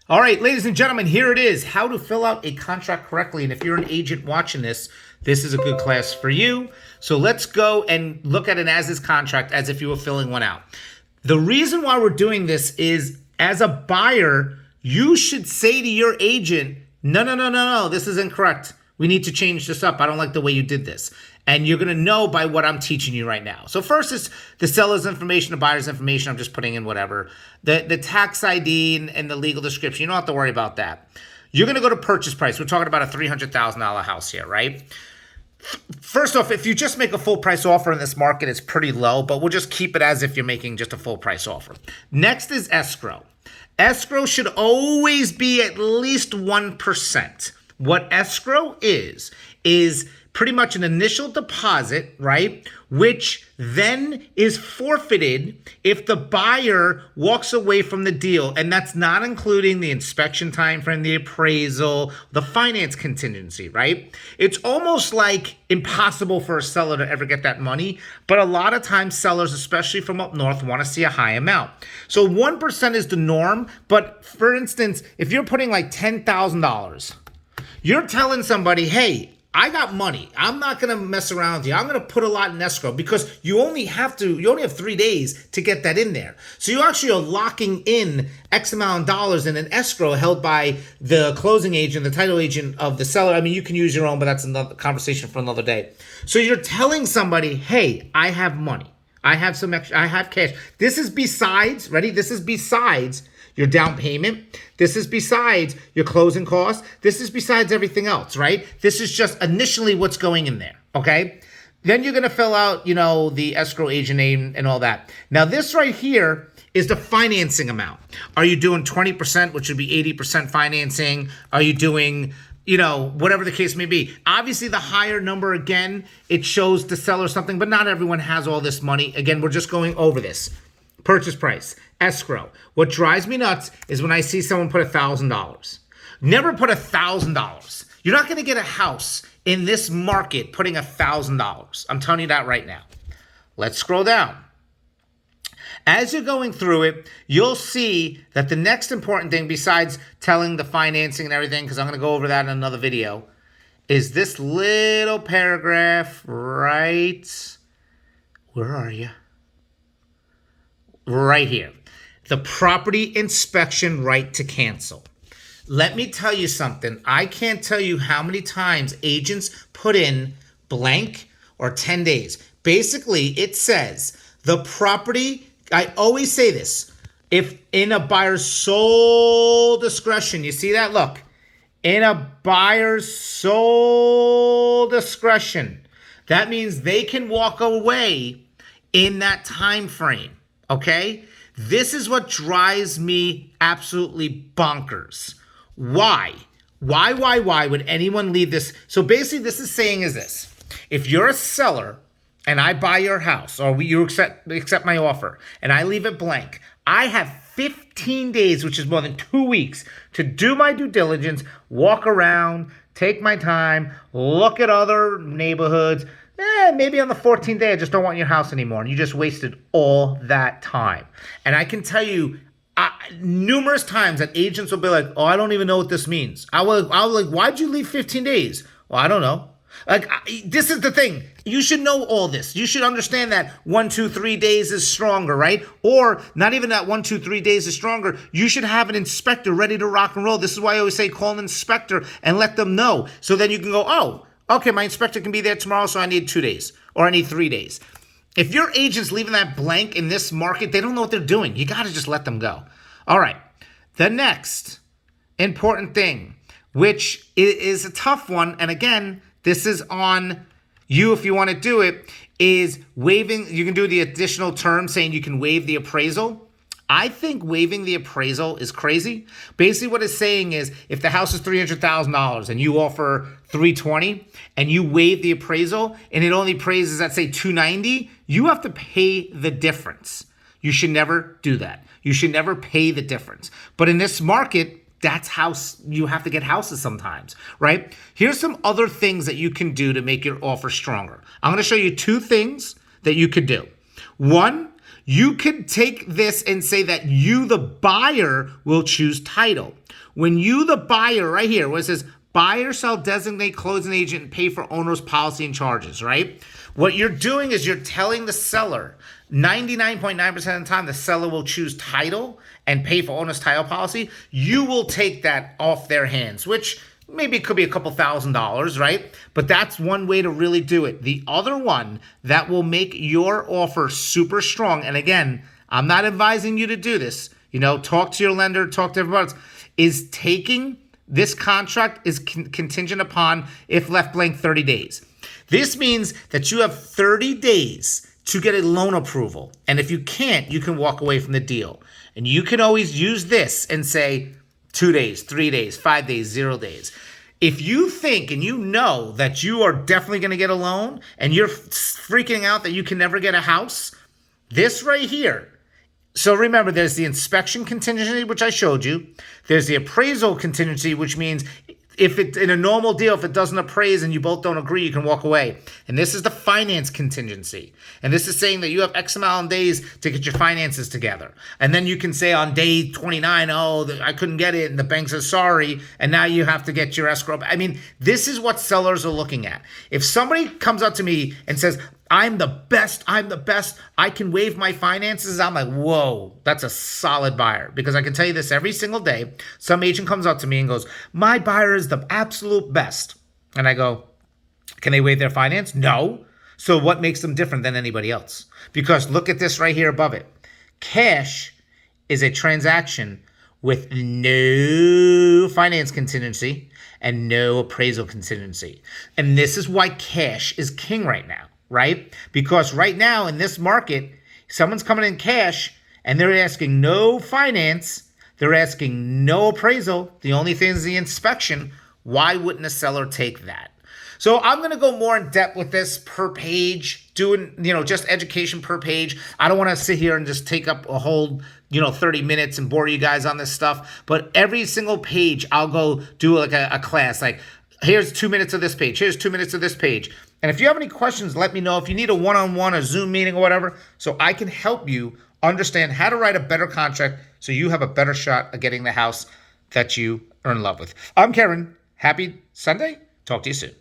All right, ladies and gentlemen, here it is. How to fill out a contract correctly. And if you're an agent watching this, this is a good class for you. So let's go and look at an as-is contract as if you were filling one out. The reason why we're doing this is, as a buyer, you should say to your agent, no, this is incorrect. We need to change this up. I don't like the way you did this. And you're going to know by what I'm teaching you right now. So first is the seller's information, the buyer's information. I'm just putting in whatever. The tax ID and the legal description. You don't have to worry about that. You're going to go to purchase price. We're talking about a $300,000 house here, right? First off, if you just make a full price offer in this market, it's pretty low, but we'll just keep it as if you're making just a full price offer. Next is escrow. Escrow should always be at least 1%. What escrow is pretty much an initial deposit, right? Which then is forfeited if the buyer walks away from the deal. And that's not including the inspection time frame, the appraisal, the finance contingency, right? It's almost like impossible for a seller to ever get that money. But a lot of times sellers, especially from up north, want to see a high amount. So 1% is the norm. But for instance, if you're putting like $10,000, you're telling somebody, hey, I got money. I'm not going to mess around with you. I'm going to put a lot in escrow because you only have 3 days to get that in there. So you actually are locking in X amount of dollars in an escrow held by the closing agent, the title agent of the seller. I mean, you can use your own, but that's another conversation for another day. So you're telling somebody, hey, I have money. I have some extra, I have cash. This is besides, ready? This is besides your down payment. This is besides your closing costs. This is besides everything else, right? This is just initially what's going in there, okay? Then you're going to fill out, the escrow agent name and all that. Now, this right here is the financing amount. Are you doing 20%, which would be 80% financing? Are you doing, whatever the case may be? Obviously, the higher number, again, it shows the seller something, but not everyone has all this money. Again, we're just going over this. Purchase price, escrow. What drives me nuts is when I see someone put $1,000. Never put $1,000. You're not going to get a house in this market putting $1,000. I'm telling you that right now. Let's scroll down. As you're going through it, you'll see that the next important thing, besides telling the financing and everything, because I'm going to go over that in another video, is this little paragraph right. Where are you? Right here. The property inspection right to cancel. Let me tell you something. I can't tell you how many times agents put in blank or 10 days. Basically, it says the property, I always say this, if in a buyer's sole discretion, you see that? Look, in a buyer's sole discretion, that means they can walk away in that time frame. Okay? This is what drives me absolutely bonkers. Why? Why would anyone leave this? So basically, this is saying is this. If you're a seller and I buy your house or you accept my offer and I leave it blank, I have 15 days, which is more than 2 weeks, to do my due diligence, walk around, take my time, look at other neighborhoods. Maybe on the 14th day, I just don't want your house anymore. And you just wasted all that time. And I can tell you numerous times that agents will be like, oh, I don't even know what this means. I was like, why'd you leave 15 days? Well, I don't know. This is the thing. You should know all this. You should understand that 1, 2, 3 days is stronger, right? Or not even that 1, 2, 3 days is stronger. You should have an inspector ready to rock and roll. This is why I always say call an inspector and let them know. So then you can go, oh, okay, my inspector can be there tomorrow, so I need 2 days or I need 3 days. If your agent's leaving that blank in this market, they don't know what they're doing. You got to just let them go. All right. The next important thing, which is a tough one, and again, this is on you if you want to do it, is waiving. You can do the additional term saying you can waive the appraisal. I think waiving the appraisal is crazy. Basically what it's saying is if the house is $300,000 and you offer $320 and you waive the appraisal and it only appraises at say $290, you have to pay the difference. You should never do that. You should never pay the difference. But in this market, that's how you have to get houses sometimes, right? Here's some other things that you can do to make your offer stronger. I'm going to show you 2 things that you could do. One, You could take this and say that you, the buyer, will choose title. When you, the buyer, right here, where it says buyer shall designate closing agent and pay for owner's policy and charges, right? What you're doing is you're telling the seller, 99.9% of the time, the seller will choose title and pay for owner's title policy. You will take that off their hands, which maybe it could be a couple $1,000s, right? But that's one way to really do it. The other one that will make your offer super strong, and again, I'm not advising you to do this, talk to your lender, talk to everybody else, is taking this contract is contingent upon if left blank 30 days. This means that you have 30 days to get a loan approval. And if you can't, you can walk away from the deal. And you can always use this and say 2 days, 3 days, 5 days, 0 days. If you think and you know that you are definitely going to get a loan and you're freaking out that you can never get a house, this right here. So remember, there's the inspection contingency, which I showed you. There's the appraisal contingency, which means if it's in a normal deal, if it doesn't appraise and you both don't agree, you can walk away. And this is the finance contingency. And this is saying that you have X amount of days to get your finances together. And then you can say on day 29, I couldn't get it, and the bank says sorry, and now you have to get your escrow. I mean, this is what sellers are looking at. If somebody comes up to me and says, I'm the best, I can waive my finances, I'm like, whoa, that's a solid buyer. Because I can tell you this every single day, some agent comes up to me and goes, my buyer is the absolute best. And I go, can they waive their finance? No. So what makes them different than anybody else? Because look at this right here above it. Cash is a transaction with no finance contingency and no appraisal contingency. And this is why cash is king right now. Right? Because right now in this market, someone's coming in cash and they're asking no finance. They're asking no appraisal. The only thing is the inspection. Why wouldn't a seller take that? So I'm going to go more in depth with this per page, doing, just education per page. I don't want to sit here and just take up a whole, 30 minutes and bore you guys on this stuff. But every single page, I'll go do like a class. Like, here's 2 minutes of this page. Here's 2 minutes of this page. And if you have any questions, let me know. If you need a one-on-one, a Zoom meeting or whatever, so I can help you understand how to write a better contract so you have a better shot at getting the house that you are in love with. I'm Karen. Happy Sunday. Talk to you soon.